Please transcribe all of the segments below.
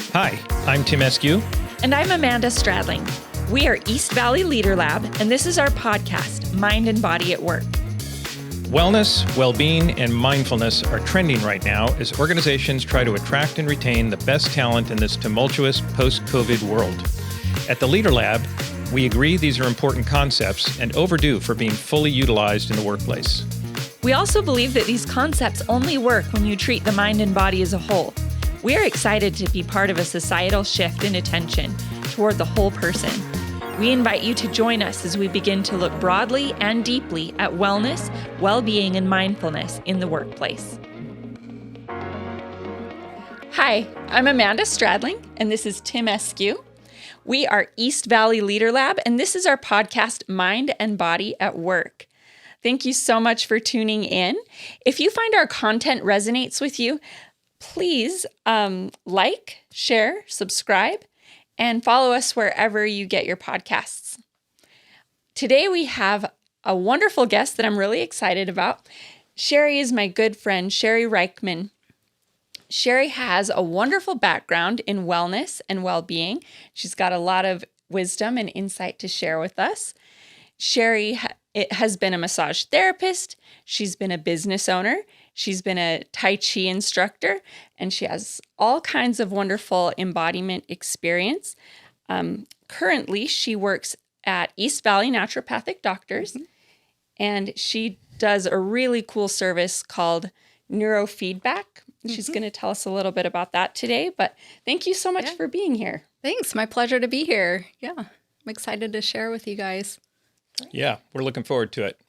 Hi, I'm Tim Eskew. And I'm Amanda Stradling. We are East Valley Leader Lab, and this is our podcast, Mind and Body at Work. Wellness, well-being, and mindfulness are trending right now as organizations try to attract and retain the best talent in this tumultuous post-COVID world. At the Leader Lab, we agree these are important concepts and overdue for being fully utilized in the workplace. We also believe that these concepts only work when you treat the mind and body as a whole. We are excited to be part of a societal shift in attention toward the whole person. We invite you to join us as we begin to look broadly and deeply at wellness, well-being, and mindfulness in the workplace. Hi, I'm Amanda Stradling, and this is Tim Eskew. We are East Valley Leader Lab, and this is our podcast, Mind and Body at Work. Thank you so much for tuning in. If you find our content resonates with you, please like, share, subscribe, and follow us wherever you get your podcasts. Today we have a wonderful guest that I'm really excited about. Shari is my good friend, Shari Reichman. Shari has a wonderful background in wellness and well-being. She's got a lot of wisdom and insight to share with us. Shari has been a massage therapist. She's been a business owner. She's been a Tai Chi instructor, and she has all kinds of wonderful embodiment experience. Currently, she works at East Valley Naturopathic Doctors, and she does a really cool service called Neurofeedback. She's going to tell us a little bit about that today, but thank you so much for being here. Thanks. My pleasure to be here. Yeah, I'm excited to share with you guys. Yeah, we're looking forward to it.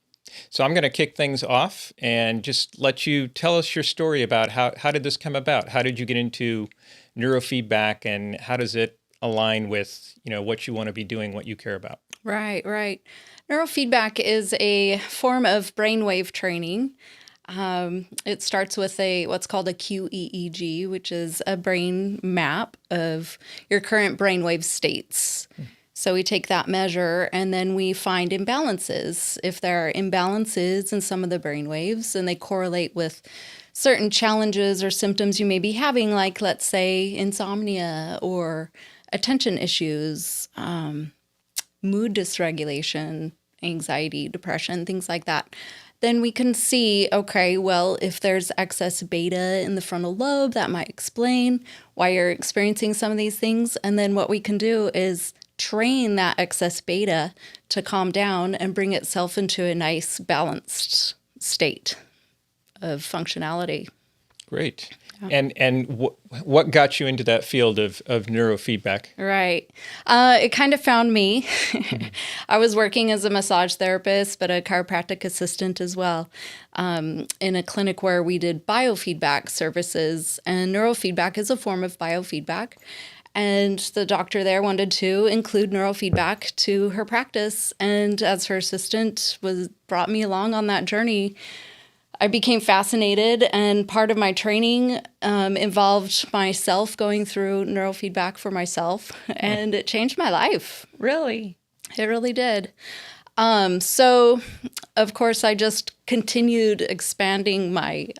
So I'm going to kick things off and just let you tell us your story about how did this come about? How did you get into neurofeedback, and how does it align with, what you want to be doing, what you care about? Right. Neurofeedback is a form of brainwave training. It starts with what's called a QEEG, which is a brain map of your current brainwave states. So we take that measure and then we find imbalances. If there are imbalances in some of the brain waves and they correlate with certain challenges or symptoms you may be having, like let's say insomnia or attention issues, mood dysregulation, anxiety, depression, things like that, then we can see, okay, well, if there's excess beta in the frontal lobe, that might explain why you're experiencing some of these things. And then what we can do is train that excess beta to calm down and bring itself into a nice balanced state of functionality. Great. Yeah. And what got you into that field of neurofeedback? Right. It kind of found me. I was working as a massage therapist, but a chiropractic assistant as well, in a clinic where we did biofeedback services, and neurofeedback is a form of biofeedback. And the doctor there wanted to include neurofeedback to her practice. And as her assistant brought me along on that journey, I became fascinated. And part of my training involved myself going through neurofeedback for myself. And it changed my life. Really? It really did. So, of course, I just continued expanding my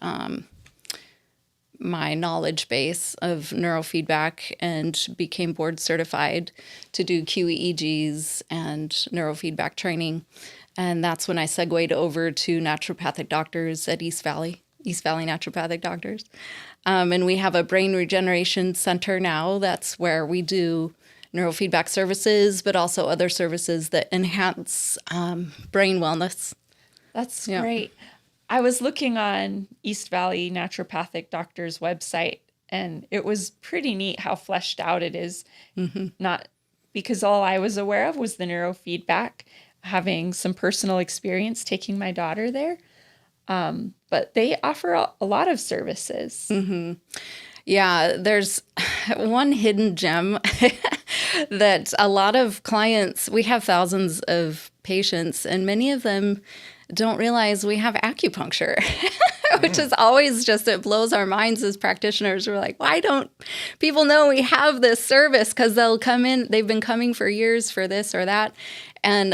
knowledge base of neurofeedback and became board certified to do QEEGs and neurofeedback training. And that's when I segued over to naturopathic doctors at East Valley Naturopathic Doctors. And we have a brain regeneration center now. That's where we do neurofeedback services, but also other services that enhance brain wellness. That's great. I was looking on East Valley Naturopathic Doctors website, and it was pretty neat how fleshed out it is. Not because all I was aware of was the neurofeedback, having some personal experience taking my daughter there. But they offer a lot of services. Yeah, there's one hidden gem that a lot of clients, we have thousands of patients, and many of them don't realize we have acupuncture, which is always it blows our minds as practitioners. We're like, why don't people know we have this service? Because they'll come in, they've been coming for years for this or that, and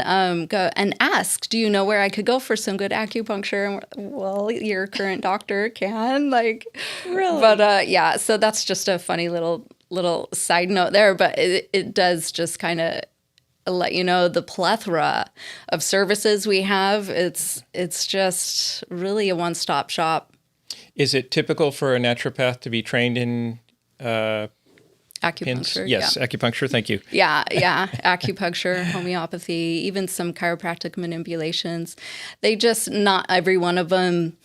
go and ask, do you know where I could go for some good acupuncture? And well, your current doctor can, like, really? But yeah, so that's just a funny little little side note there, but it does just kind of let you know the plethora of services we have. It's just really a one-stop shop. Is it typical for a naturopath to be trained in Acupuncture. Yes, yeah. acupuncture. Thank you. Yeah. Acupuncture, homeopathy, even some chiropractic manipulations. They just, not every one of them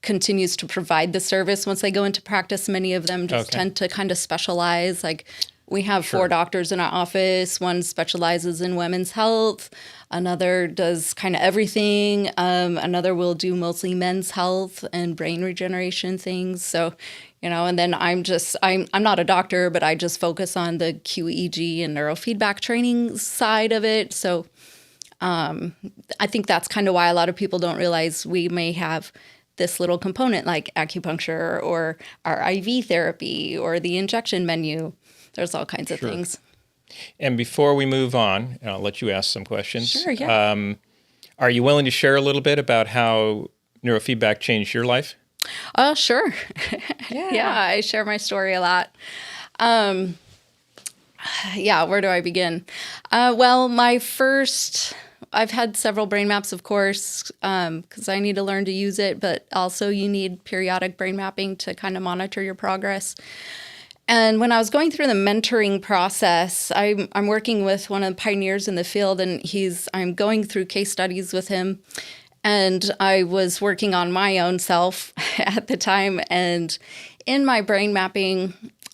continues to provide the service once they go into practice. Many of them just tend to kind of specialize. Like we have 4 doctors in our office. One specializes in women's health. Another does kind of everything. Another will do mostly men's health and brain regeneration things. So, and then I'm not a doctor, but I just focus on the QEEG and neurofeedback training side of it. So I think that's kind of why a lot of people don't realize we may have this little component like acupuncture or our IV therapy or the injection menu. There's all kinds of things. And before we move on, and I'll let you ask some questions. Sure, yeah. Are you willing to share a little bit about how neurofeedback changed your life? Oh, sure. Yeah. I share my story a lot. Where do I begin? I've had several brain maps, of course, because I need to learn to use it, but also you need periodic brain mapping to kind of monitor your progress. And when I was going through the mentoring process, I'm working with one of the pioneers in the field, and I'm going through case studies with him. And I was working on my own self at the time. And in my brain mapping,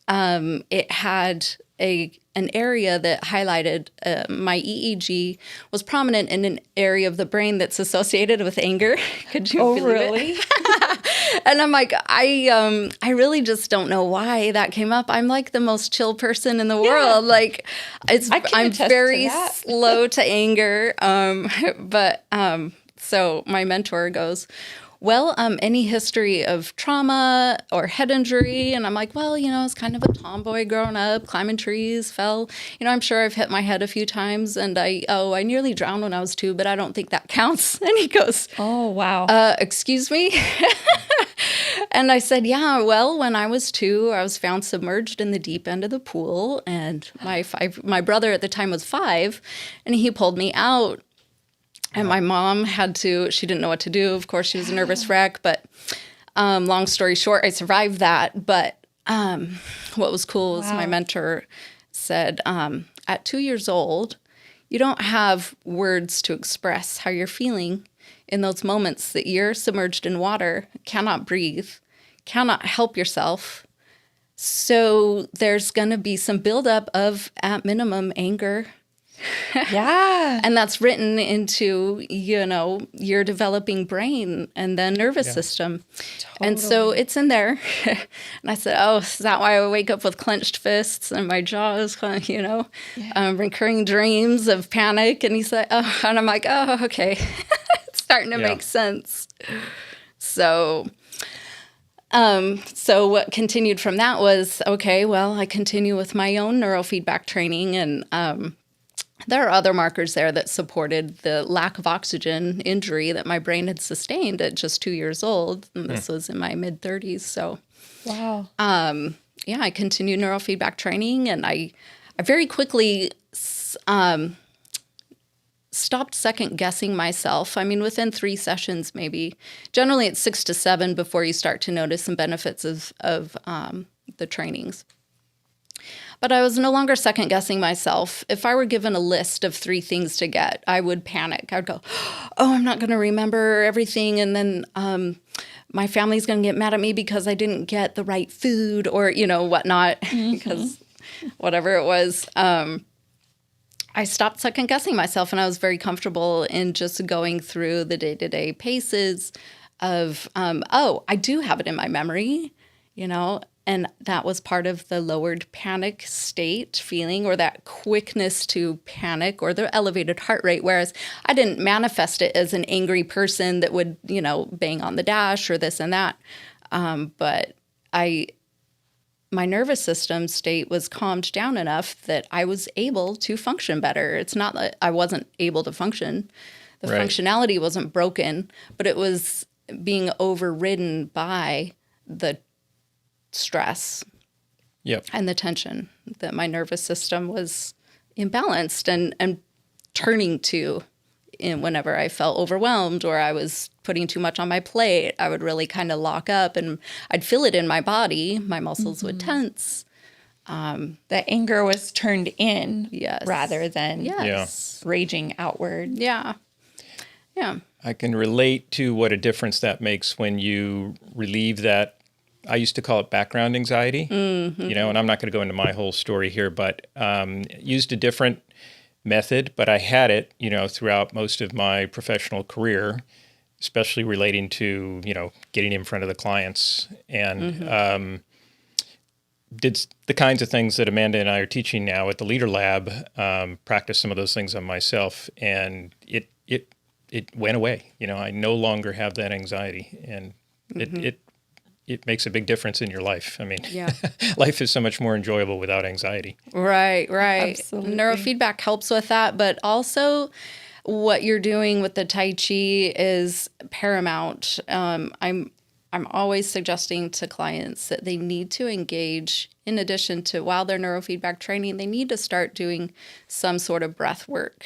it had an area that highlighted my EEG was prominent in an area of the brain that's associated with anger. Could you believe really? it? And I'm like, I really just don't know why that came up. I'm like the most chill person in the world. Like I'm very slow to anger. So my mentor goes, well, any history of trauma or head injury? And I'm like, well, it's kind of a tomboy growing up, climbing trees, fell. I'm sure I've hit my head a few times, and I nearly drowned when I was 2, but I don't think that counts. And he goes, oh, wow. Excuse me? And I said, yeah, well, when I was 2, I was found submerged in the deep end of the pool, and my brother at the time was 5, and he pulled me out. And my mom she didn't know what to do. Of course, she was a nervous wreck. But long story short, I survived that. But what was cool was my mentor said, at 2 years old, you don't have words to express how you're feeling in those moments that you're submerged in water, cannot breathe, cannot help yourself. So there's going to be some buildup of, at minimum, anger. Yeah. And that's written into, your developing brain and then nervous system. Totally. And so it's in there. And I said, oh, is that why I wake up with clenched fists and my jaw is, recurring dreams of panic? And he said, oh, and I'm like, oh, okay. It's starting to make sense. So what continued from that was, okay, well, I continue with my own neurofeedback training, and there are other markers there that supported the lack of oxygen injury that my brain had sustained at just 2 years old. And this was in my mid-30s. So, wow. I continued neurofeedback training, and I very quickly stopped second-guessing myself. I mean, within 3 sessions, maybe. Generally, it's 6 to 7 before you start to notice some benefits of the trainings. But I was no longer second-guessing myself. If I were given a list of 3 things to get, I would panic. I would go, oh, I'm not going to remember everything, and then my family's going to get mad at me because I didn't get the right food or, whatnot, because whatever it was. I stopped second-guessing myself, and I was very comfortable in just going through the day-to-day paces of, I do have it in my memory, and that was part of the lowered panic state feeling, or that quickness to panic, or the elevated heart rate, whereas I didn't manifest it as an angry person that would, bang on the dash or this and that. But my nervous system state was calmed down enough that I was able to function better. It's not that I wasn't able to function. The functionality wasn't broken, but it was being overridden by the stress. Yep. and the tension, that my nervous system was imbalanced and turning to whenever I felt overwhelmed or I was putting too much on my plate, I would really kind of lock up and I'd feel it in my body. My muscles would tense. The anger was turned in Yes. rather than Yes. raging outward. Yeah. Yeah. I can relate to what a difference that makes when you relieve that. I used to call it background anxiety, you know, and I'm not going to go into my whole story here, but used a different method, but I had it, you know, throughout most of my professional career, especially relating to, you know, getting in front of the clients and did the kinds of things that Amanda and I are teaching now at the Leader Lab, practice some of those things on myself, and it went away. You know, I no longer have that anxiety, and it makes a big difference in your life. I mean, Yeah. life is so much more enjoyable without anxiety. Right. Absolutely. Neurofeedback helps with that, but also what you're doing with the Tai Chi is paramount. I'm always suggesting to clients that they need to engage, in addition to while they're neurofeedback training, they need to start doing some sort of breath work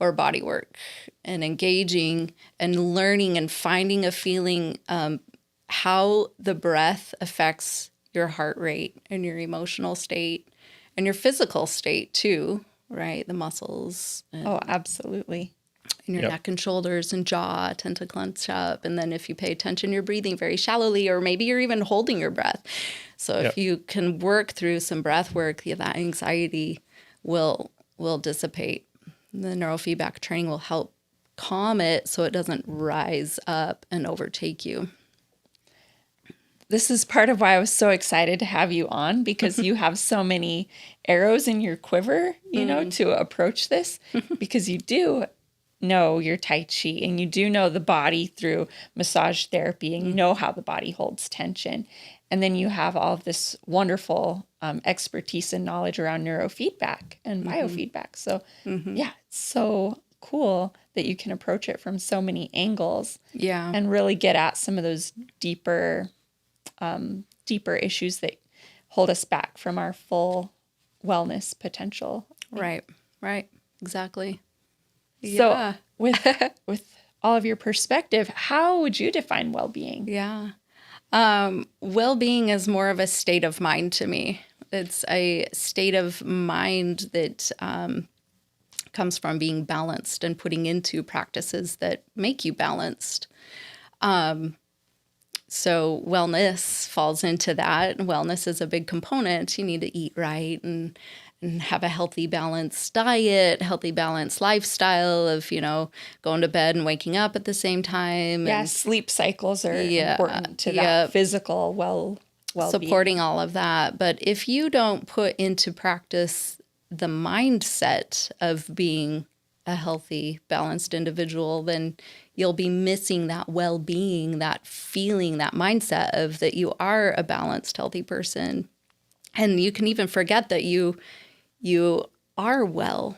or body work and engaging and learning and finding a feeling how the breath affects your heart rate and your emotional state and your physical state too, right? The muscles. Oh, absolutely. And your neck and shoulders and jaw tend to clench up. And then if you pay attention, you're breathing very shallowly, or maybe you're even holding your breath. So if you can work through some breath work, that anxiety will dissipate. The neurofeedback training will help calm it so it doesn't rise up and overtake you. This is part of why I was so excited to have you on, because you have so many arrows in your quiver, you know, to approach this, because you do know your Tai Chi and you do know the body through massage therapy and you know how the body holds tension. And then you have all of this wonderful expertise and knowledge around neurofeedback and biofeedback. So yeah, it's so cool that you can approach it from so many angles and really get at some of those deeper issues that hold us back from our full wellness potential. Right. Exactly. So with all of your perspective, how would you define well-being? Yeah. Well-being is more of a state of mind to me. It's a state of mind that comes from being balanced and putting into practices that make you balanced. So wellness falls into that. Wellness is a big component. You need to eat right and have a healthy, balanced diet, healthy, balanced lifestyle of, you know, going to bed and waking up at the same time. Yeah, and sleep cycles are important to that physical well-being. Supporting all of that. But if you don't put into practice the mindset of being a healthy, balanced individual, then you'll be missing that well-being, that feeling, that mindset of that you are a balanced, healthy person. And you can even forget that you are well.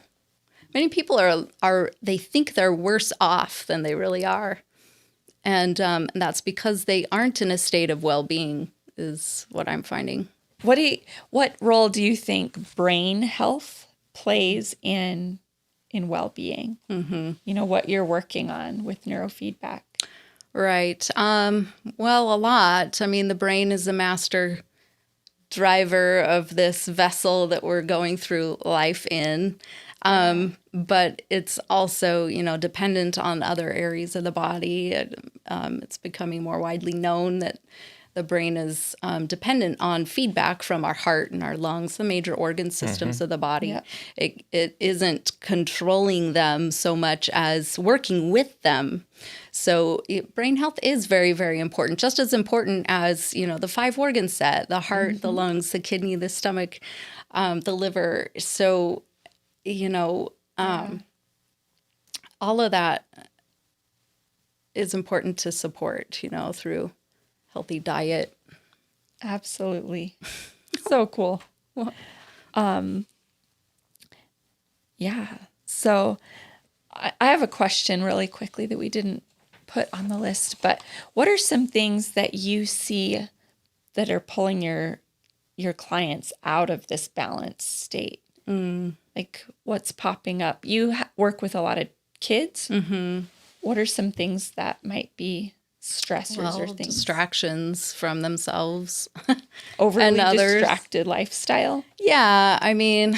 Many people are they think they're worse off than they really are. And that's because they aren't in a state of well-being, is what I'm finding. What role do you think brain health plays in well-being? You know, what you're working on with neurofeedback. Right. Well, a lot. I mean, the brain is the master driver of this vessel that we're going through life in. But it's also, you know, dependent on other areas of the body. It's becoming more widely known that the brain is dependent on feedback from our heart and our lungs, the major organ systems of the body. Yeah. It isn't controlling them so much as working with them. So brain health is very, very important, just as important as, you know, the 5 organ set, the heart, the lungs, the kidney, the stomach, the liver. So, you know, all of that is important to support, you know, through healthy diet. Absolutely. So cool. Yeah. So I have a question really quickly that we didn't put on the list, but what are some things that you see that are pulling your your clients out of this balanced state? Like what's popping up? You work with a lot of kids. What are some things that might be stressors or things? Distractions from themselves. Overly and others. distracted lifestyle. Yeah, I mean,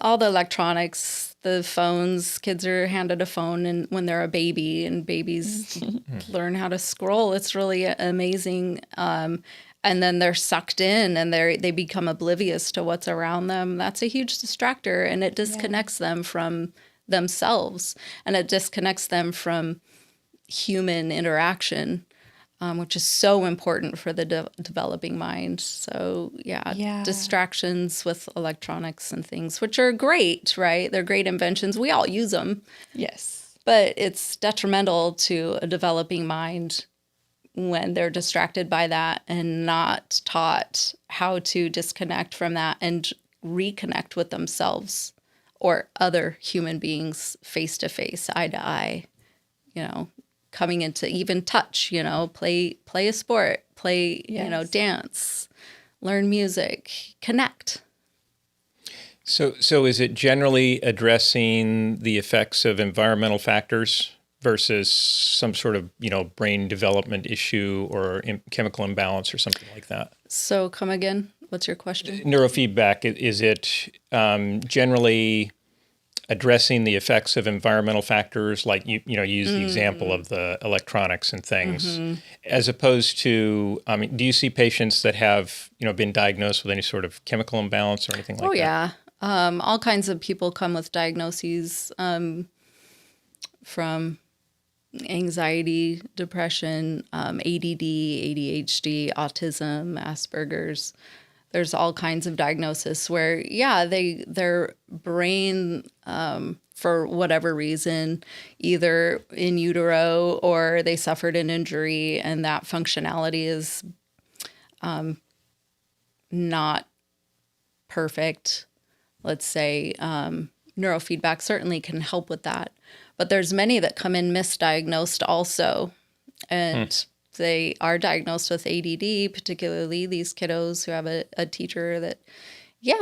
all the electronics, the phones, kids are handed a phone and when they're a baby, and babies learn how to scroll. It's really amazing. And then they're sucked in and they become oblivious to what's around them. That's a huge distractor, and it disconnects them from themselves, and it disconnects them from human interaction, which is so important for the developing mind. So distractions with electronics and things, which are great, right? They're great inventions. We all use them. Yes. But it's detrimental to a developing mind when they're distracted by that and not taught how to disconnect from that and reconnect with themselves or other human beings face to face, eye to eye, coming into even touch, play a sport, dance, learn music, connect. So is it generally addressing the effects of environmental factors versus some sort of, brain development issue or chemical imbalance or something like that? So come again. What's your question? Neurofeedback, is it generally addressing the effects of environmental factors, like you use the example of the electronics and things, as opposed to, do you see patients that have, been diagnosed with any sort of chemical imbalance or anything like that? Oh, yeah. All kinds of people come with diagnoses from anxiety, depression, ADD, ADHD, autism, Asperger's. There's all kinds of diagnosis where, their brain, for whatever reason, either in utero or they suffered an injury, and that functionality is not perfect. Let's say neurofeedback certainly can help with that. But there's many that come in misdiagnosed also, and they are diagnosed with ADD, particularly these kiddos who have a teacher that,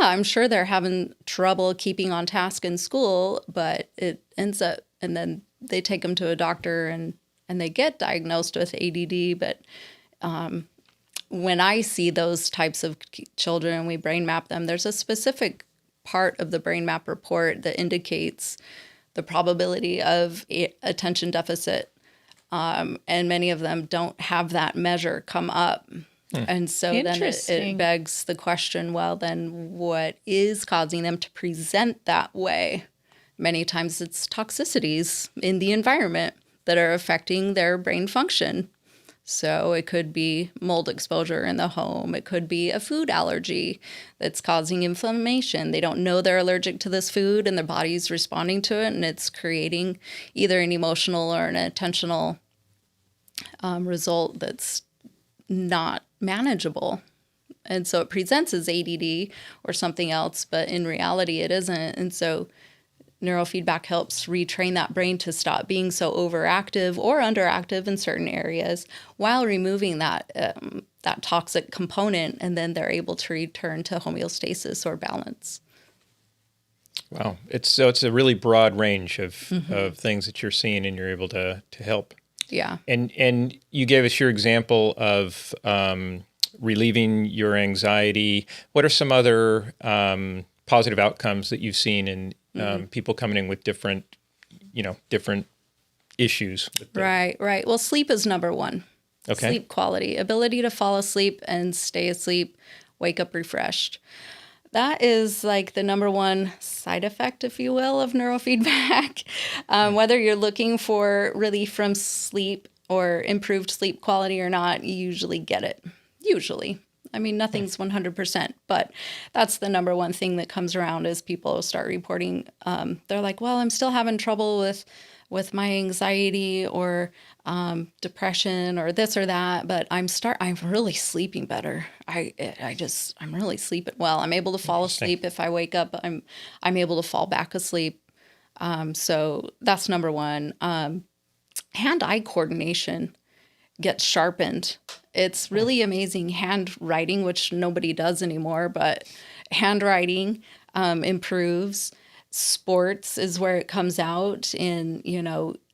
I'm sure they're having trouble keeping on task in school, but it ends up, and then they take them to a doctor and they get diagnosed with ADD. But when I see those types of children, we brain map them, there's a specific part of the brain map report that indicates the probability of attention deficit. And many of them don't have that measure come up. And so then it begs the question, well, then what is causing them to present that way? Many times it's toxicities in the environment that are affecting their brain function. So it could be mold exposure in the home. It could be a food allergy that's causing inflammation. They don't know they're allergic to this food and their body's responding to it, and it's creating either an emotional or an attentional result that's not manageable. And so it presents as ADD or something else, but in reality it isn't. And so neurofeedback helps retrain that brain to stop being so overactive or underactive in certain areas while removing that toxic component, and then they're able to return to homeostasis or balance. Wow. It's a really broad range of things that you're seeing and you're able to help. Yeah. And you gave us your example of relieving your anxiety. What are some other positive outcomes that you've seen in people coming in with different issues? Right. Well, sleep is number one. Okay. Sleep quality, ability to fall asleep and stay asleep, wake up refreshed. That is like the number one side effect, if you will, of neurofeedback. Whether you're looking for relief from sleep or improved sleep quality or not, you usually get it. Usually. I mean, nothing's 100%, but that's the number one thing that comes around as people start reporting. They're like, well, I'm still having trouble with my anxiety or depression or this or that, but I'm really sleeping better. I'm really sleeping well. I'm able to fall asleep. If I wake up, I'm able to fall back asleep. So that's number one. Hand-eye coordination gets sharpened. It's really amazing. Handwriting, which nobody does anymore, but handwriting improves. Sports is where it comes out in,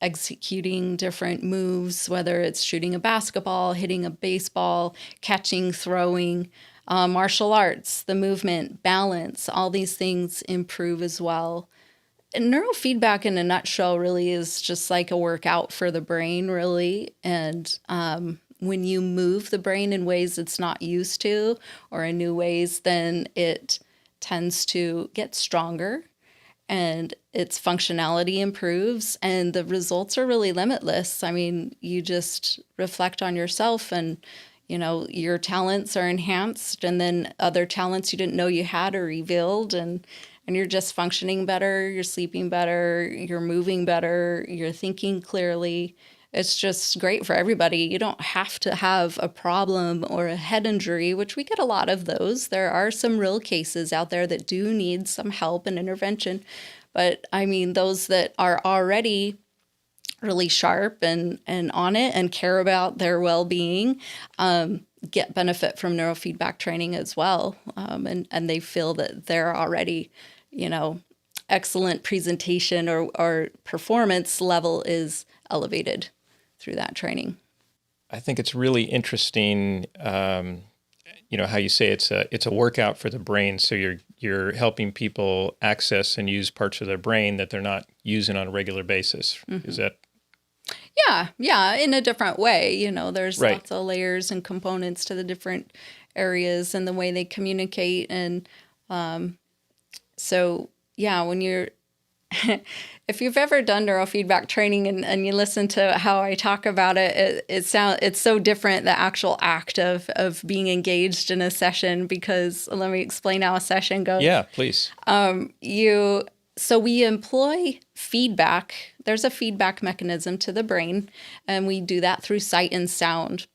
executing different moves, whether it's shooting a basketball, hitting a baseball, catching, throwing, martial arts, the movement, balance, all these things improve as well. And neurofeedback in a nutshell really is just like a workout for the brain, really. And when you move the brain in ways it's not used to or in new ways, then it tends to get stronger and its functionality improves and the results are really limitless. I mean, you just reflect on yourself and, your talents are enhanced and then other talents you didn't know you had are revealed and you're just functioning better, you're sleeping better, you're moving better, you're thinking clearly. It's just great for everybody. You don't have to have a problem or a head injury, which we get a lot of those. There are some real cases out there that do need some help and intervention. But I mean, those that are already really sharp and on it and care about their well-being get benefit from neurofeedback training as well. And they feel that they're already, excellent presentation or performance level is elevated through that training. I think it's really interesting, how you say it's a workout for the brain. So you're helping people access and use parts of their brain that they're not using on a regular basis. Mm-hmm. Is that? Yeah, in a different way. There's lots of layers and components to the different areas and the way they communicate. And when you're if you've ever done neurofeedback training and you listen to how I talk about it, it's so different, the actual act of being engaged in a session, because let me explain how a session goes. Yeah, please. So we employ feedback. There's a feedback mechanism to the brain, and we do that through sight and sound.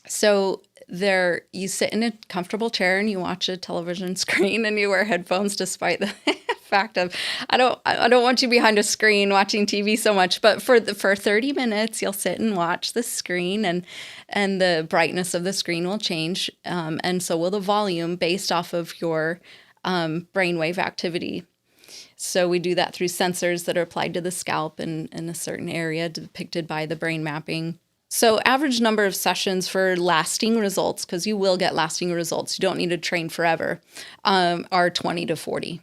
So you sit in a comfortable chair and you watch a television screen and you wear headphones, despite the fact of I don't want you behind a screen watching TV so much, but for 30 minutes you'll sit and watch the screen, and the brightness of the screen will change, and so will the volume based off of your brainwave activity. So we do that through sensors that are applied to the scalp in a certain area depicted by the brain mapping. So average number of sessions for lasting results, because you will get lasting results, you don't need to train forever, are 20 to 40.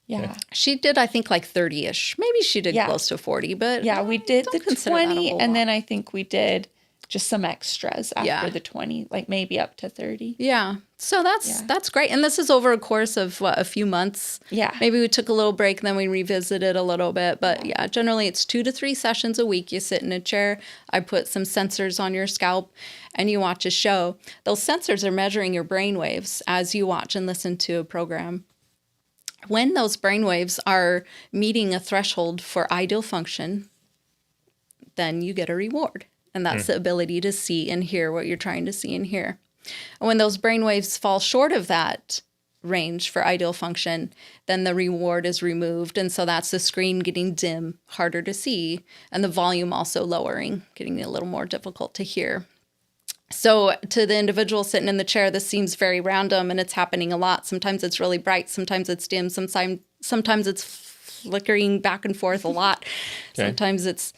Yeah. She did, I think, like 30-ish. Maybe she did close to 40, but yeah, we did the 20, and then I think we did just some extras after the 20, like maybe up to 30. Yeah. So that's great. And this is over a course of a few months. Yeah. Maybe we took a little break and then we revisited a little bit. But generally it's 2 to 3 sessions a week. You sit in a chair. I put some sensors on your scalp and you watch a show. Those sensors are measuring your brain waves as you watch and listen to a program. When those brain waves are meeting a threshold for ideal function, then you get a reward. And that's the ability to see and hear what you're trying to see and hear. And when those brain waves fall short of that range for ideal function, then the reward is removed. And so that's the screen getting dim, harder to see, and the volume also lowering, getting a little more difficult to hear. So to the individual sitting in the chair, this seems very random, and it's happening a lot. Sometimes it's really bright, sometimes it's dim, sometimes it's flickering back and forth a lot. Okay. Sometimes it's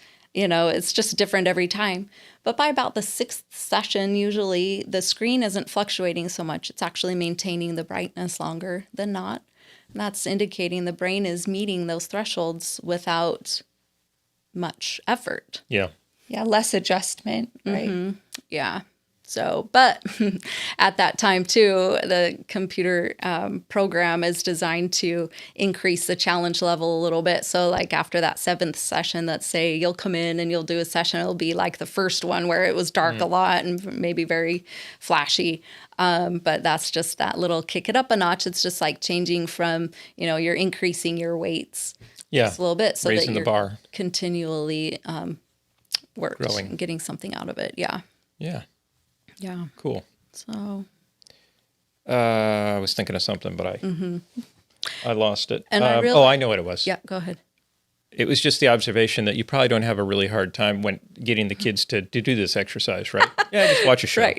just different every time. But by about the 6th session, usually the screen isn't fluctuating so much. It's actually maintaining the brightness longer than not. And that's indicating the brain is meeting those thresholds without much effort. Yeah. Yeah, less adjustment, right? Mm-hmm. Yeah. So, but at that time too, the computer program is designed to increase the challenge level a little bit. So like after that 7th session, let's say you'll come in and you'll do a session. It'll be like the first one where it was dark a lot and maybe very flashy. But that's just that little kick it up a notch. It's just like changing from, you're increasing your weights just a little bit so raising that you're the bar. Continually worked growing and getting something out of it. Yeah. Yeah. Yeah. Cool. So I was thinking of something, but I lost it. And I know what it was. Yeah, go ahead. It was just the observation that you probably don't have a really hard time when getting the kids to do this exercise, right? Yeah, just watch a show.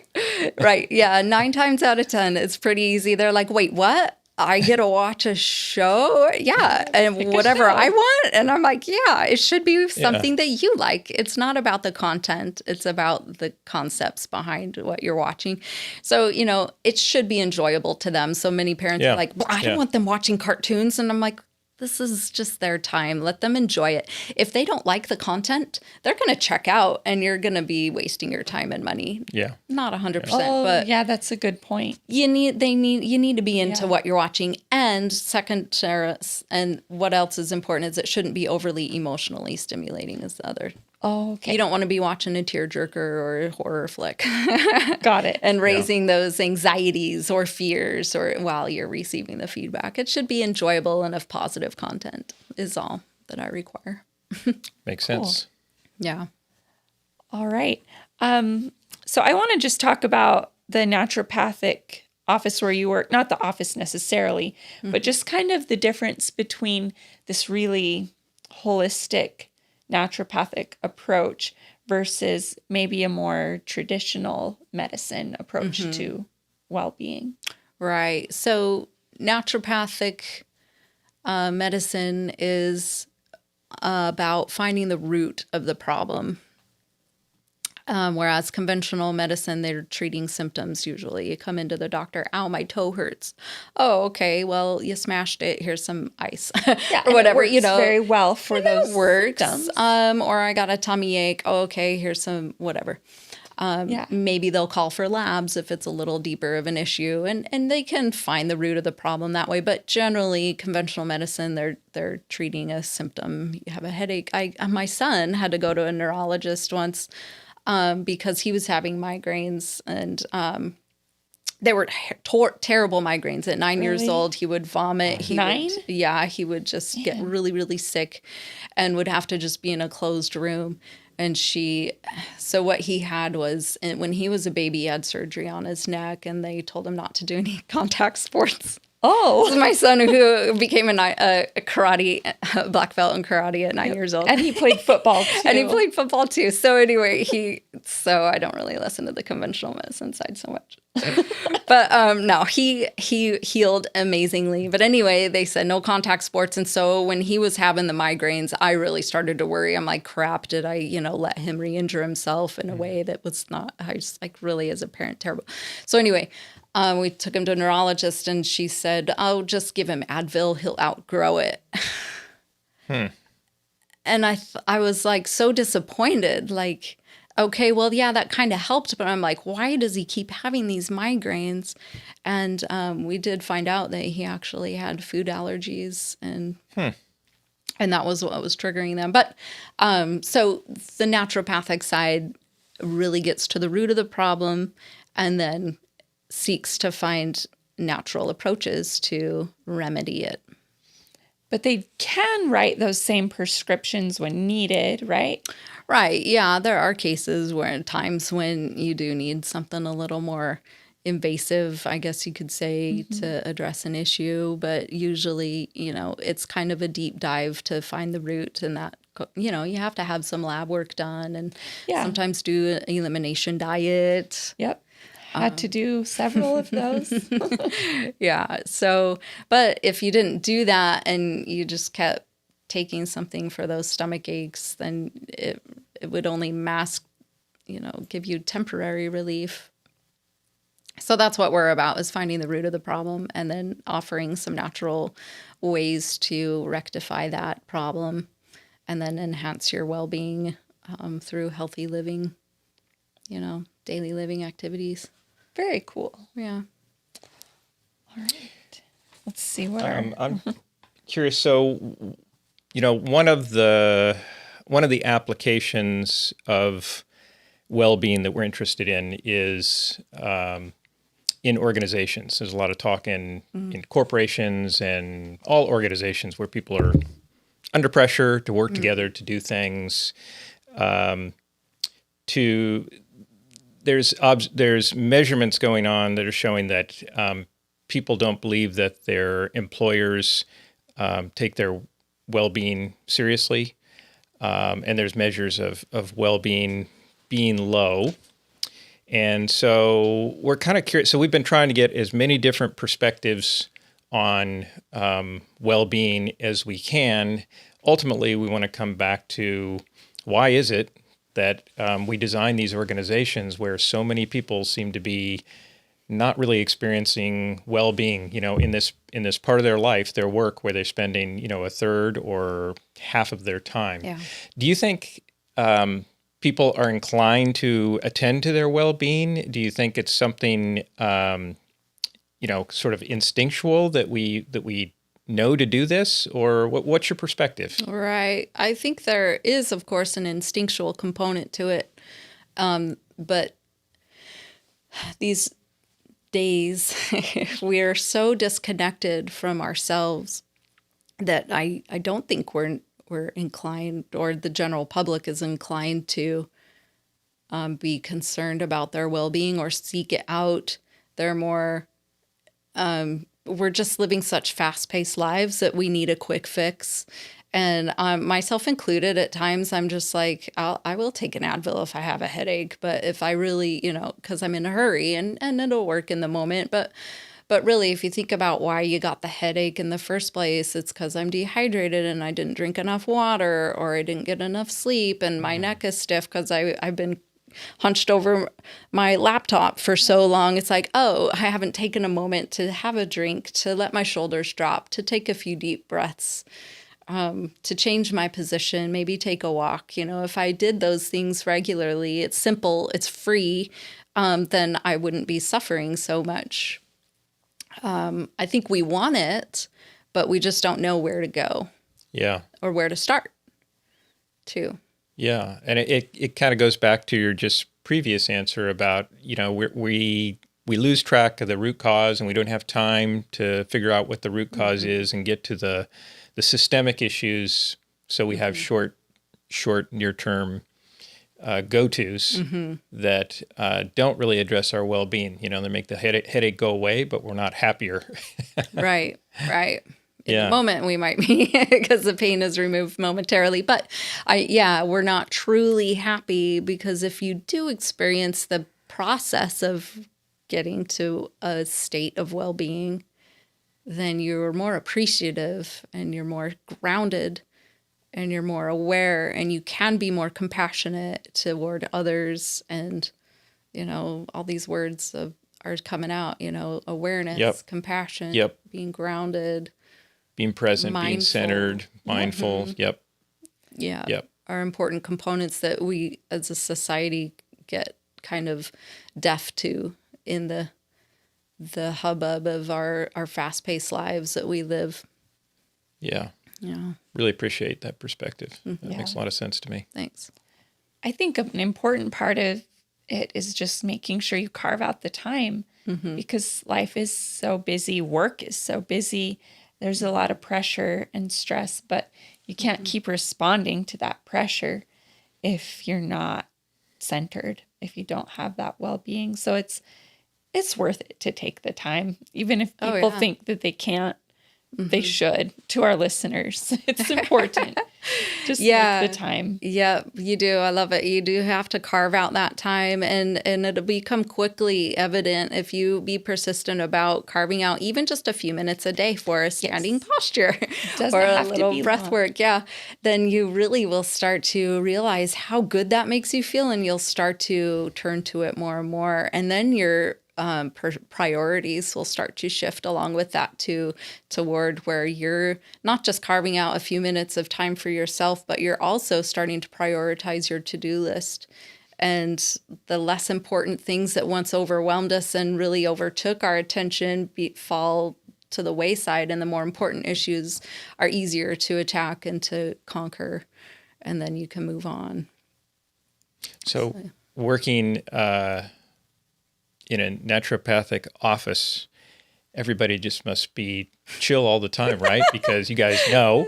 Right. Yeah. 9 times out of 10, it's pretty easy. They're like, wait, what? I get to watch a show? Yeah. And whatever I want. And I'm like, yeah, it should be something that you like. It's not about the content. It's about the concepts behind what you're watching. So, it should be enjoyable to them. So many parents are like, well, I don't want them watching cartoons. And I'm like, this is just their time. Let them enjoy it. If they don't like the content, they're going to check out and you're going to be wasting your time and money. Yeah. Not 100%, but yeah, that's a good point. You need to be into what you're watching. And second, and what else is important is it shouldn't be overly emotionally stimulating is the other. Oh, okay. You don't want to be watching a tearjerker or a horror flick. Got it. And raising those anxieties or fears or while you're receiving the feedback. It should be enjoyable and of positive content is all that I require. Makes sense. Yeah. All right. So I want to just talk about the naturopathic office where you work, not the office necessarily, but just kind of the difference between this really holistic naturopathic approach versus maybe a more traditional medicine approach to well-being. Right. So naturopathic medicine is about finding the root of the problem. Whereas conventional medicine, they're treating symptoms usually. You come into the doctor, ow, my toe hurts. Oh, okay, well, you smashed it. Here's some ice or whatever. It works very well for those symptoms. Or I got a tummy ache. Oh, okay, here's some whatever. Maybe they'll call for labs if it's a little deeper of an issue, and they can find the root of the problem that way. But generally, conventional medicine, they're treating a symptom. You have a headache. My son had to go to a neurologist once. Because he was having migraines and they were terrible migraines. At 9 years old, he would vomit. He would just get really, really sick and would have to just be in a closed room. And so what he had was, when he was a baby, he had surgery on his neck and they told him not to do any contact sports. Oh, this is my son who became a karate black belt in karate at 9 years old, and he played football too. So anyway, so I don't really listen to the conventional medicine side so much, but no, he healed amazingly. But anyway, they said no contact sports, and so when he was having the migraines, I really started to worry. I'm like, crap, did I let him re-injure himself in a way that was not? I just really as a parent terrible. So anyway. We took him to a neurologist and she said, oh, just give him Advil. He'll outgrow it. And I was like so disappointed. Like, okay, well, yeah, that kind of helped. But I'm like, why does he keep having these migraines? And we did find out that he actually had food allergies and that was what was triggering them. But so the naturopathic side really gets to the root of the problem and then seeks to find natural approaches to remedy it. But they can write those same prescriptions when needed, right? Right. Yeah. There are times when you do need something a little more invasive, I guess you could say, to address an issue. But usually, it's kind of a deep dive to find the root, and that, you have to have some lab work done and sometimes do an elimination diet. Yep. Had to do several of those. Yeah. So, but if you didn't do that and you just kept taking something for those stomach aches, then it would only mask, give you temporary relief. So that's what we're about, is finding the root of the problem and then offering some natural ways to rectify that problem and then enhance your well-being through healthy living, daily living activities. Very cool. Yeah. All right. Let's see what I'm curious. So, one of the applications of well-being that we're interested in is in organizations. There's a lot of talk in corporations and all organizations where people are under pressure to work together to do things. There's measurements going on that are showing that people don't believe that their employers take their well-being seriously, and there's measures of well-being being low. And so we're kind of curious. So we've been trying to get as many different perspectives on well-being as we can. Ultimately, we want to come back to why is it that we design these organizations where so many people seem to be not really experiencing well-being, in this part of their life, their work, where they're spending, a third or half of their time. Yeah. Do you think people are inclined to attend to their well-being? Do you think it's something, sort of instinctual that we know to do this, or what's your perspective? Right. I think there is, of course, an instinctual component to it. But these days, we are so disconnected from ourselves that I don't think we're inclined, or the general public is inclined to be concerned about their well-being or seek it out. They're more, we're just living such fast-paced lives that we need a quick fix. And myself included, at times I'm just like, I will take an Advil if I have a headache. But if I really, because I'm in a hurry, and it'll work in the moment. But really, if you think about why you got the headache in the first place, it's because I'm dehydrated and I didn't drink enough water, or I didn't get enough sleep, and my neck is stiff because I've been hunched over my laptop for so long. It's like, oh, I haven't taken a moment to have a drink, to let my shoulders drop, to take a few deep breaths. To change my position, maybe take a walk. If I did those things regularly, it's simple, it's free, then I wouldn't be suffering so much. I think we want it, but we just don't know where to go. Yeah. Or where to start, too. Yeah. And it kind of goes back to your just previous answer about, we lose track of the root cause, and we don't have time to figure out what the root cause is and get to the systemic issues. So we have short near-term go-tos that don't really address our well-being. They make the headache go away, but we're not happier. Right. In the moment we might be, because the pain is removed momentarily. But we're not truly happy, because if you do experience the process of getting to a state of well-being, then you're more appreciative, and you're more grounded, and you're more aware, and you can be more compassionate toward others. And, all these words are coming out, awareness, compassion, being grounded, being present, mindful, being centered, mindful. Are important components that we as a society get kind of deaf to in the hubbub of our fast-paced lives that we live. Yeah. Really appreciate that perspective. That makes a lot of sense to me. Thanks. I think an important part of it is just making sure you carve out the time, because life is so busy, work is so busy, there's a lot of pressure and stress, but you can't keep responding to that pressure if you're not centered, if you don't have that well-being. So it's worth it to take the time, even if people think that they can't. They should. To our listeners, it's important. Just make the time. Yeah, you do. I love it. You do have to carve out that time, and it'll become quickly evident if you be persistent about carving out even just a few minutes a day for a standing posture or a little breath work. Yeah, then you really will start to realize how good that makes you feel, and you'll start to turn to it more and more, and then your priorities will start to shift along with that toward where you're not just carving out a few minutes of time for yourself, but you're also starting to prioritize your to-do list. And the less important things that once overwhelmed us and really overtook our attention fall to the wayside, and the more important issues are easier to attack and to conquer, and then you can move on. So working in a naturopathic office, everybody just must be chill all the time, right? Because you guys know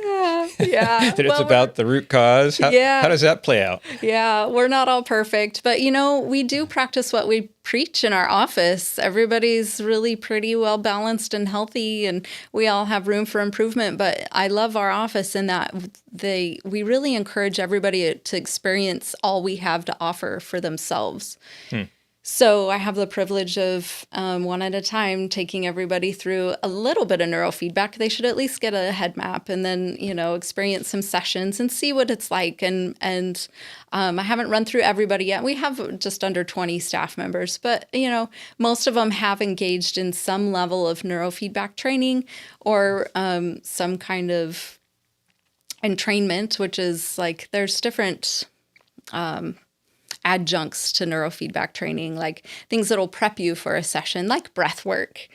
Yeah. that it's about the root cause. How does that play out? Yeah, we're not all perfect, but we do practice what we preach in our office. Everybody's really pretty well balanced and healthy, and we all have room for improvement. But I love our office in that we really encourage everybody to experience all we have to offer for themselves. So I have the privilege of one at a time taking everybody through a little bit of neurofeedback. They should at least get a head map and then, experience some sessions and see what it's like. And I haven't run through everybody yet. We have just under 20 staff members, but, most of them have engaged in some level of neurofeedback training or some kind of entrainment, which is like there's different adjuncts to neurofeedback training, like things that'll prep you for a session, like breath work,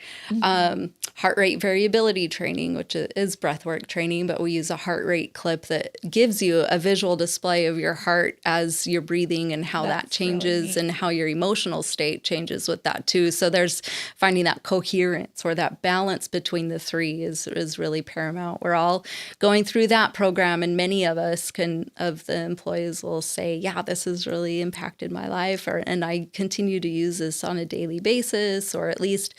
heart rate variability training, which is breath work training, but we use a heart rate clip that gives you a visual display of your heart as you're breathing and how that changes and how your emotional state changes with that too. So there's finding that coherence or that balance between the three is really paramount. We're all going through that program, and many of us of the employees will say, yeah, this has really impacted my life, and I continue to use this on a daily basis, or at least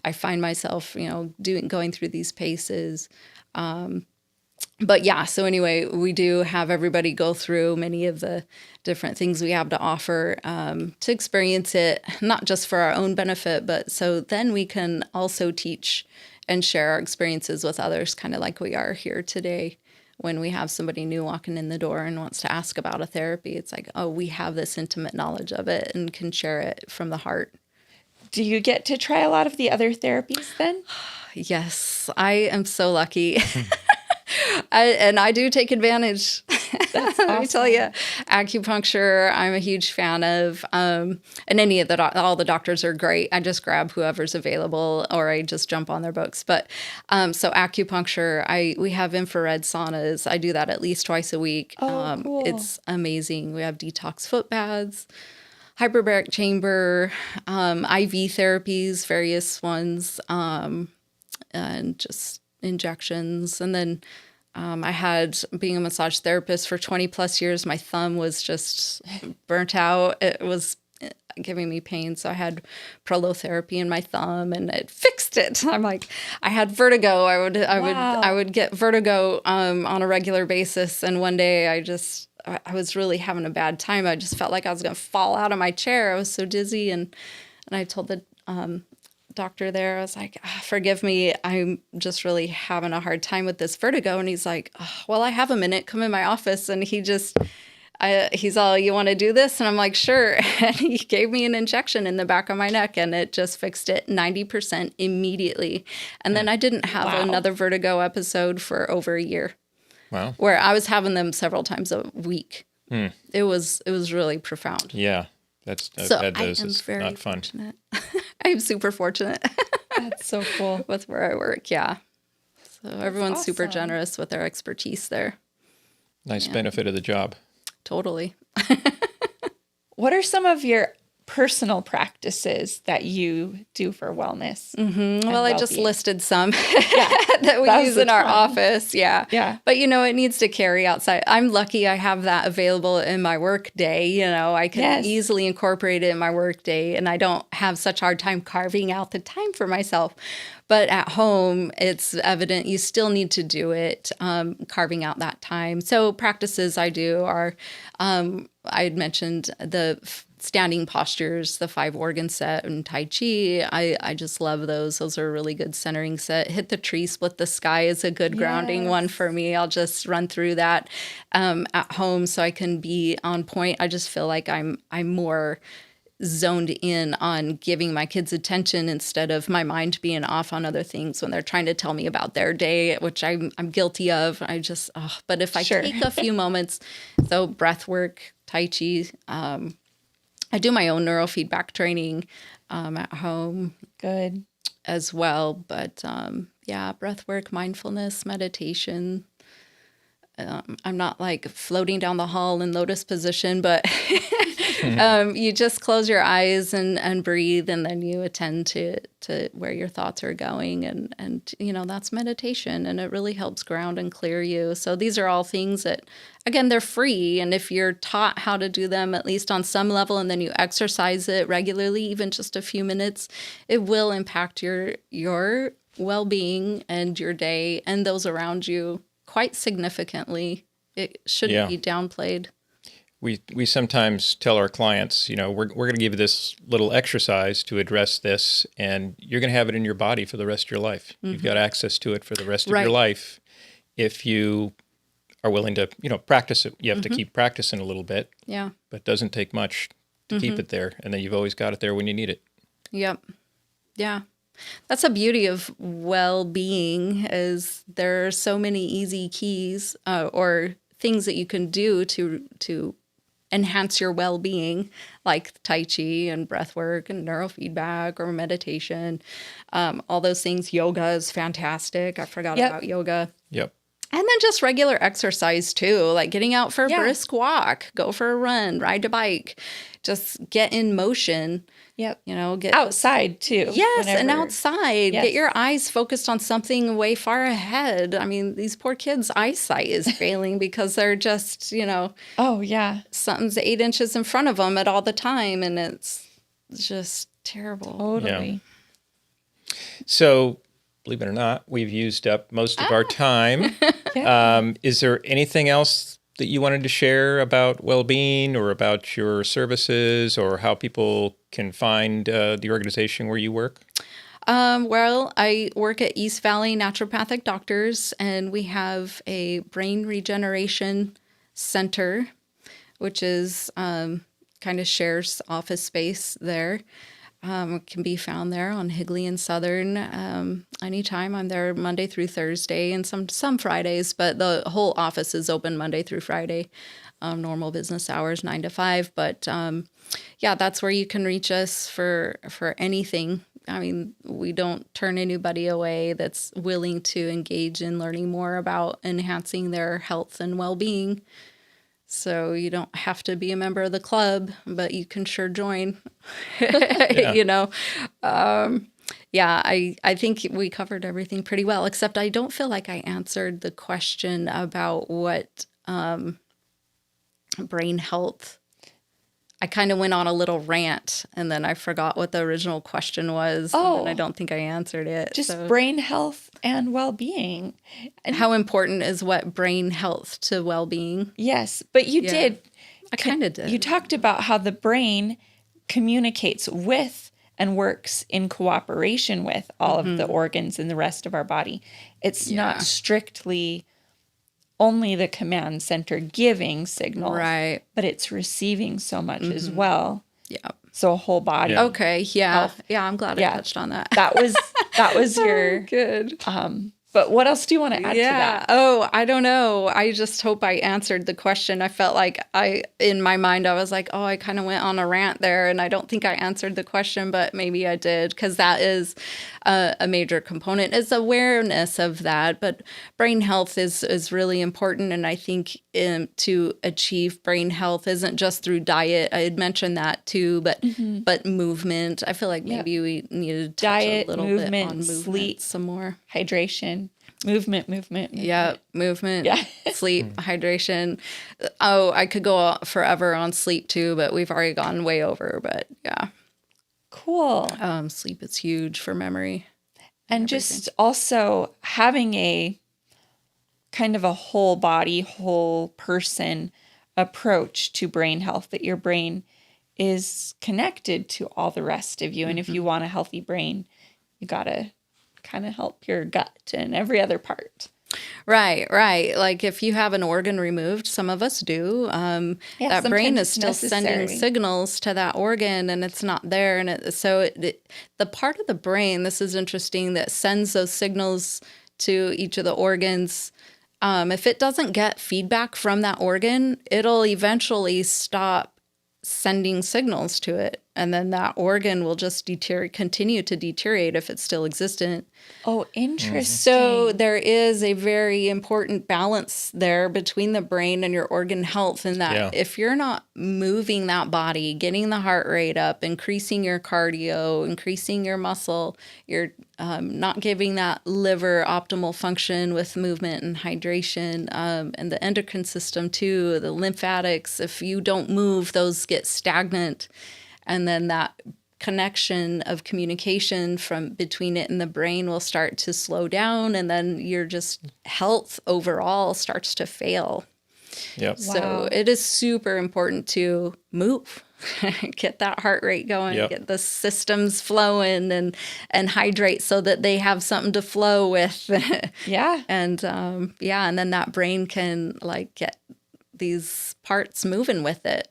I find myself, going through these paces. But yeah, so anyway, we do have everybody go through many of the different things we have to offer to experience it, not just for our own benefit, but so then we can also teach and share our experiences with others, kind of like we are here today. When we have somebody new walking in the door and wants to ask about a therapy, it's like, oh, we have this intimate knowledge of it and can share it from the heart. Do you get to try a lot of the other therapies then? Yes, I am so lucky. I do take advantage. That's Let me awesome. tell you, acupuncture, I'm a huge fan of. And any of all the doctors are great. I just grab whoever's available, or I just jump on their books. But so acupuncture, we have infrared saunas. I do that at least twice a week. Oh, cool. It's amazing. We have detox foot baths, hyperbaric chamber, IV therapies, various ones, and just injections. And then I had, being a massage therapist for 20 plus years, my thumb was just burnt out. It was giving me pain. So I had prolotherapy in my thumb, and it fixed it. I'm like, I had vertigo. I would get vertigo on a regular basis. And one day I was really having a bad time. I just felt like I was going to fall out of my chair. I was so dizzy. And I told the doctor there, I was like, forgive me, I'm just really having a hard time with this vertigo. And he's like, well, I have a minute, come in my office. And he's all, you want to do this? And I'm like, sure. And he gave me an injection in the back of my neck, and it just fixed it 90% immediately. And then I didn't have another vertigo episode for over a year. Wow. Where I was having them several times a week. It was really profound. Yeah. I've had those. It's very not fun. Fortunate. I'm super fortunate. That's so cool. With where I work, yeah. So everyone's awesome. super generous with their expertise there. Nice benefit of the job. Totally. What are some of your personal practices that you do for wellness? Well, I just listed some that we use in our office. Yeah. Yeah. But, it needs to carry outside. I'm lucky I have that available in my work day. I can easily incorporate it in my work day, and I don't have such a hard time carving out the time for myself. But at home, it's evident you still need to do it, carving out that time. So practices I do are, I had mentioned the standing postures, the 5 organ set, and Tai Chi. I just love those. Those are a really good centering set. Hit the tree, split the sky is a good grounding one for me. I'll just run through that at home so I can be on point. I just feel like I'm more zoned in on giving my kids attention instead of my mind being off on other things when they're trying to tell me about their day, which I'm guilty of. But if I take a few moments, so breath work, Tai Chi, I do my own neurofeedback training at home. Good. As well. But breath work, mindfulness, meditation, I'm not like floating down the hall in lotus position, but you just close your eyes and breathe, and then you attend to where your thoughts are going. And, that's meditation, and it really helps ground and clear you. So these are all things that, again, they're free. And if you're taught how to do them, at least on some level, and then you exercise it regularly, even just a few minutes, it will impact your well-being and your day and those around you quite significantly. It shouldn't be downplayed. We sometimes tell our clients, we're going to give you this little exercise to address this, and you're going to have it in your body for the rest of your life. You've got access to it for the rest of your life. If you are willing to, practice it, you have to keep practicing a little bit. Yeah. But it doesn't take much to keep it there, and then you've always got it there when you need it. Yep. Yeah. That's the beauty of well-being, is there are so many easy keys or things that you can do to enhance your well-being, like Tai Chi and breath work and neurofeedback or meditation. All those things. Yoga is fantastic. I forgot about yoga. Yep. And then just regular exercise too, like getting out for a brisk walk, go for a run, ride a bike, just get in motion. Yep. Get outside too. Yes, and outside. Yes. Get your eyes focused on something way far ahead. I mean, these poor kids' eyesight is failing because they're just, oh yeah, something's 8 inches in front of them at all the time, and it's just terrible. Totally. Yeah. So, believe it or not, we've used up most of our time. Is there anything else that you wanted to share about well-being or about your services or how people can find the organization where you work? Well, I work at East Valley Naturopathic Doctors, and we have a brain regeneration center, which is kind of shares office space there. Can be found there on Higley and Southern anytime. I'm there Monday through Thursday and some Fridays, but the whole office is open Monday through Friday, normal business hours, 9 to 5. But that's where you can reach us for anything. I mean, we don't turn anybody away that's willing to engage in learning more about enhancing their health and well-being. So you don't have to be a member of the club, but you can sure join. I think we covered everything pretty well, except I don't feel like I answered the question about what brain health. I kind of went on a little rant, and then I forgot what the original question was. And I don't think I answered it. Just brain health and well-being. And how important is what brain health to well-being? Yes, but you did. I kind of did. You talked about how the brain communicates with and works in cooperation with all of the organs in the rest of our body. It's not strictly only the command center giving signals, right? But it's receiving so much as well. Yeah. So whole body. Yeah. Okay. Yeah. Health. Yeah. I'm glad I touched on that. That was your good. But what else do you want to add to that? Oh, I don't know. I just hope I answered the question. I felt like in my mind, I was like, I kind of went on a rant there, and I don't think I answered the question, but maybe I did, because that is a major component, is awareness of that. But brain health is really important. And I think to achieve brain health isn't just through diet. I had mentioned that too, but movement. I feel like maybe we need to touch diet, a little movement, bit on movement, sleep, some more. Hydration, movement. Yeah, movement, sleep, hydration. Oh, I could go forever on sleep too, but we've already gone way over. But yeah. Cool. Sleep is huge for memory. And just also having a kind of a whole body, whole person approach to brain health, that your brain is connected to all the rest of you. And if you want a healthy brain, you got to kind of help your gut and every other part. Right. Like if you have an organ removed, some of us do, that brain is still sending signals to that organ, and it's not there. And the part of the brain, this is interesting, that sends those signals to each of the organs, if it doesn't get feedback from that organ, it'll eventually stop sending signals to it. and then that organ will just continue to deteriorate if it's still existent. Oh, interesting. So there is a very important balance there between the brain and your organ health, and that if you're not moving that body, getting the heart rate up, increasing your cardio, increasing your muscle, you're not giving that liver optimal function with movement and hydration, and the endocrine system too, the lymphatics, if you don't move, those get stagnant. And then that connection of communication from between it and the brain will start to slow down, and then your just health overall starts to fail. Yep. So it is super important to move, get that heart rate going, get the systems flowing, and hydrate so that they have something to flow with. And then that brain can like get these parts moving with it.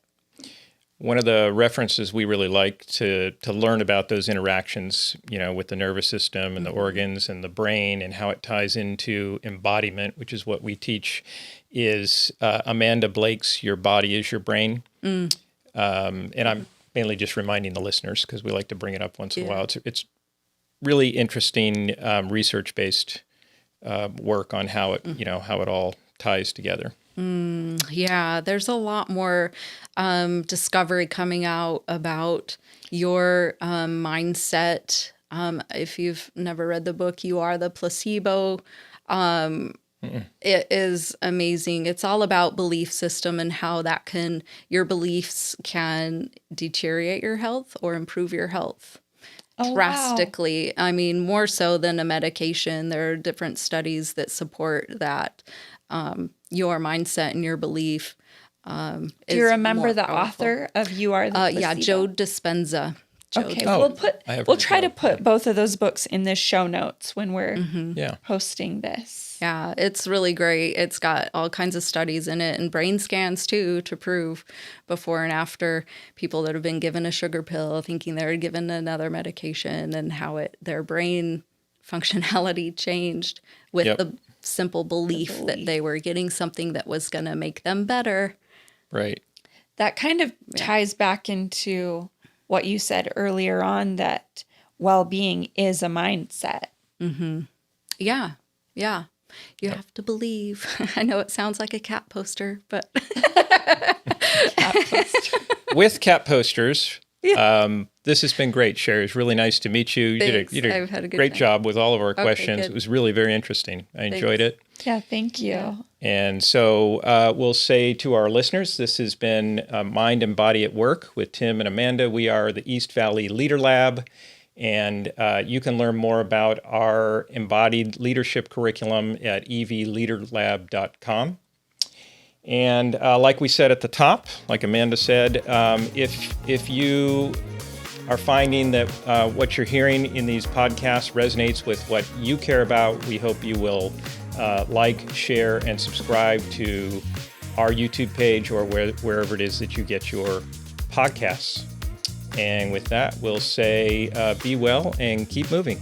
One of the references we really like to learn about those interactions, with the nervous system and the organs and the brain and how it ties into embodiment, which is what we teach, is Amanda Blake's Your Body is Your Brain. And I'm mainly just reminding the listeners because we like to bring it up once in a while. It's really interesting research-based work on how it, how it all ties together. There's a lot more discovery coming out about your mindset. If you've never read the book, You Are the Placebo, it is amazing. It's all about belief system and how your beliefs can deteriorate your health or improve your health. Drastically. Wow. I mean, more so than a medication. There are different studies that support that. Your mindset and your belief. Do you remember the author of You Are the Placebo? Joe Dispenza. We'll try to put both of those books in the show notes when we're posting this. Yeah, it's really great. It's got all kinds of studies in it and brain scans too to prove before and after people that have been given a sugar pill thinking they were given another medication and how their brain functionality changed with the simple belief that they were getting something that was going to make them better. Right. That kind of ties back into what you said earlier on, that well-being is a mindset. Mm-hmm. Yeah. Yeah. You have to believe. I know it sounds like a cat poster, but cat poster. With cat posters. This has been great, Shari. It's really nice to meet you. You did a great job with all of our questions. Good. It was really very interesting. I enjoyed it. Yeah, thank you. Yeah. And so we'll say to our listeners, this has been Mind and Body at Work with Tim and Amanda. We are the East Valley Leader Lab, and you can learn more about our embodied leadership curriculum at evleaderlab.com. And like we said at the top, like Amanda said, if you are finding that what you're hearing in these podcasts resonates with what you care about, we hope you will like, share, and subscribe to our YouTube page or wherever it is that you get your podcasts. And with that, we'll say be well and keep moving.